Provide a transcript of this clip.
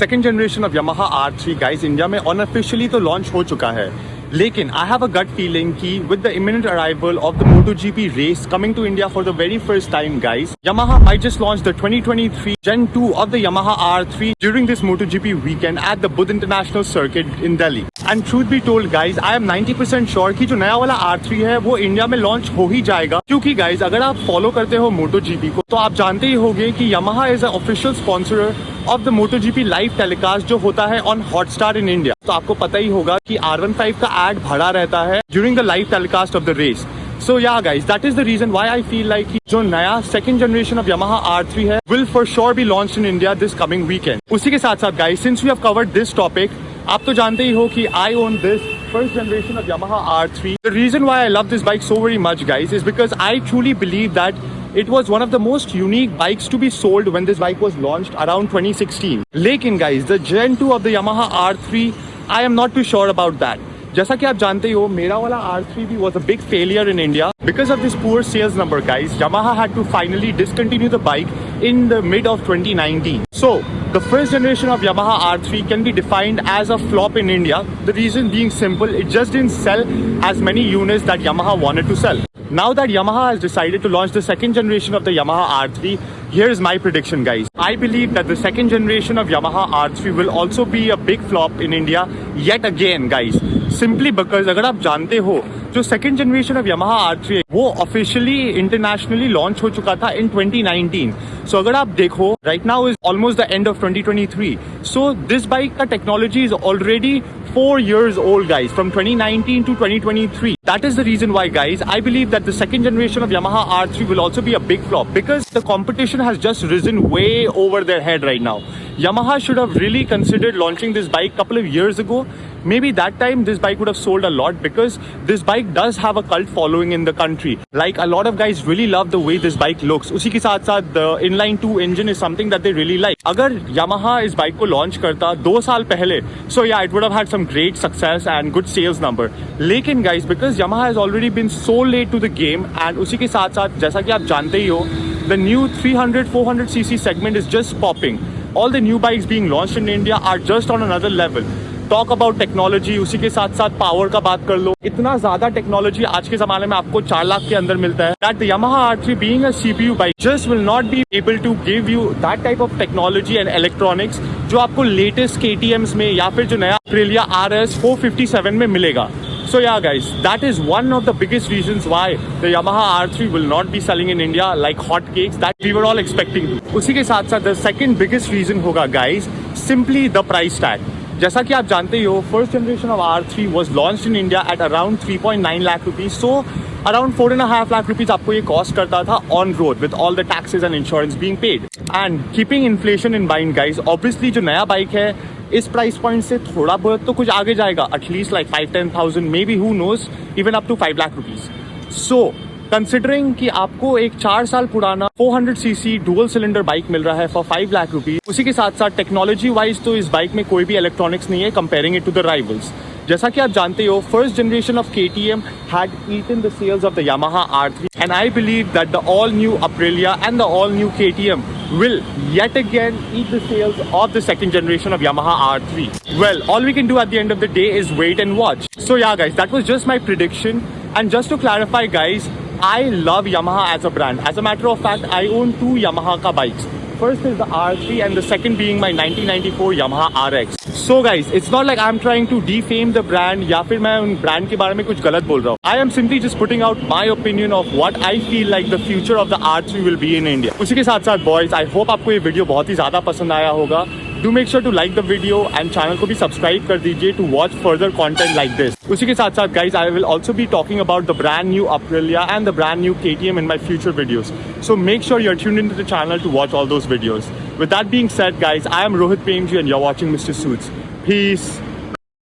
Second generation of Yamaha R3 guys India में unofficially तो launch हो चुका है, लेकिन I have a gut feeling कि with the imminent arrival of the MotoGP race coming to India for the very first time guys, Yamaha might just launch the 2023 Gen 2 of the Yamaha R3 during this MotoGP weekend at the Buddh International Circuit in Delhi. And truth be told guys, I am 90% sure कि जो नया वाला R3 है वो India में launch हो ही जाएगा, क्योंकि गाइज अगर आप फॉलो करते हो MotoGP को तो आप जानते ही होंगे कि Yamaha is an official sponsor of the MotoGP live telecast जो होता है on Hotstar in India. तो आपको पता ही होगा कि R15 का एड भरा रहता है during the live telecast of the race. So yeah guys, that is the reason why I feel like जो नया second generation of Yamaha R3 है will for sure be launched in India this coming weekend. उसी के साथ साथ guys, since we have covered this topic, आप तो जानते ही हो कि I own this first generation of Yamaha R3. The reason why I love this bike so very much guys is because I truly believe that it was one of the most unique bikes to be sold when this bike was launched around 2016. लेकिन guys, the Gen 2 of the Yamaha R3, I am not too sure about that. जैसा कि आप जानते हो, मेरा वाला R3 भी was a big failure in India. Because of this poor sales number guys, Yamaha had to finally discontinue the bike in the mid of 2019. So, the first generation of Yamaha R3 can be defined as a flop in India. The reason being simple, it just didn't sell as many units that Yamaha wanted to sell. Now that Yamaha has decided to launch the second generation of the Yamaha R3, here is my prediction guys. I believe that the second generation of Yamaha R3 will also be a big flop in India yet again guys. Simply because अगर आप जानते हो, जो second generation of Yamaha R3 है वो officially internationally launch हो चुका था in 2019. So अगर आप देखो, right now is almost the end of 2023. So this bike का technology is already 4 years old guys, from 2019 to 2023. That is the reason why guys, I believe that the second generation of Yamaha R3 will also be a big flop because the competition has just risen way over their head right now. Yamaha should have really considered launching this bike couple of years ago. Maybe that time this bike would have sold a lot because this bike does have a cult following in the country. Like a lot of guys really love the way this bike looks. उसी के साथ साथ the inline 2 engine is something that they really like. अगर Yamaha इस bike को launch करता 2 साल पहले, so yeah, it would have had some great success and good sales number. लेकिन guys, because Yamaha has already been so late to the game and उसी के साथ साथ जैसा कि आप जानते ही हो, the new 300-400cc segment is just popping. All the new bikes being launched in India are just on another level. Talk about technology, उसी के साथ साथ पावर का बात कर लो, इतना ज्यादा टेक्नोलॉजी आज के जमाने में आपको 4 लाख के अंदर मिलता है. That the Yamaha R3 being a CPU bike just will not be able to give you that type of technology and electronics जो आपको लेटेस्ट KTMs में या फिर जो नया Aprilia RS 457 में मिलेगा. So yeah guys, that is one of the biggest reasons why the Yamaha R3 will not be selling in India like hotcakes that we were all expecting. उसी के साथ साथ the second biggest reason होगा guys, simply the price tag. जैसा कि आप जानते ही हो, first generation of R3 was launched in India at around 3.9 lakh rupees. So around 4.5 lakh rupees आपको ये कॉस्ट करता था on road with all the taxes and insurance being paid. And keeping inflation in mind guys, obviously जो नया bike है इस price point से थोड़ा बहुत तो कुछ आगे जाएगा, at least like 5-10,000, may be who knows even up to 5 lakh rupees. So considering कि आपको एक 4 साल पुराना 400cc डुअल सिलेंडर बाइक मिल रहा है फॉर 5 लाख रुपीज, उसी के साथ साथ टेक्नोलॉजी वाइज तो इस बाइक में कोई भी इलेक्ट्रॉनिक्स नहीं है comparing it to the rivals. जैसा कि आप जानते हो, first generation of KTM had eaten the sales of the Yamaha R3 and I believe that the all new Aprilia and the all new KTM will yet again eat the sales of the second generation of Yamaha R3. Well, all we can do at the end of the day is wait and watch. So yeah guys, that was just my prediction. And just to clarify guys, I love Yamaha as a brand. As a matter of fact, I own 2 Yamaha ka bikes. First is the R3 and the second being my 1994 Yamaha RX. So guys, it's not like I'm trying to defame the brand या फिर मैं उन brand के बारे में कुछ गलत बोल रहा हूँ. I am simply just putting out my opinion of what I feel like the future of the R3 will be in India. उसी के साथ साथ boys, I hope आपको ये वीडियो बहुत ही ज़्यादा पसंद आया होगा. Do make sure to like the video and channel को भी सब्सक्राइब कर दीजिए to watch further content like this. उसी के साथ साथ guys, I will also be talking about the brand new Aprilia and the brand new KTM in my future videos. So make sure you're tuned into the channel to watch all those videos. With that being said guys, I am Rohit Premji and you're watching Mr. Suits. Peace.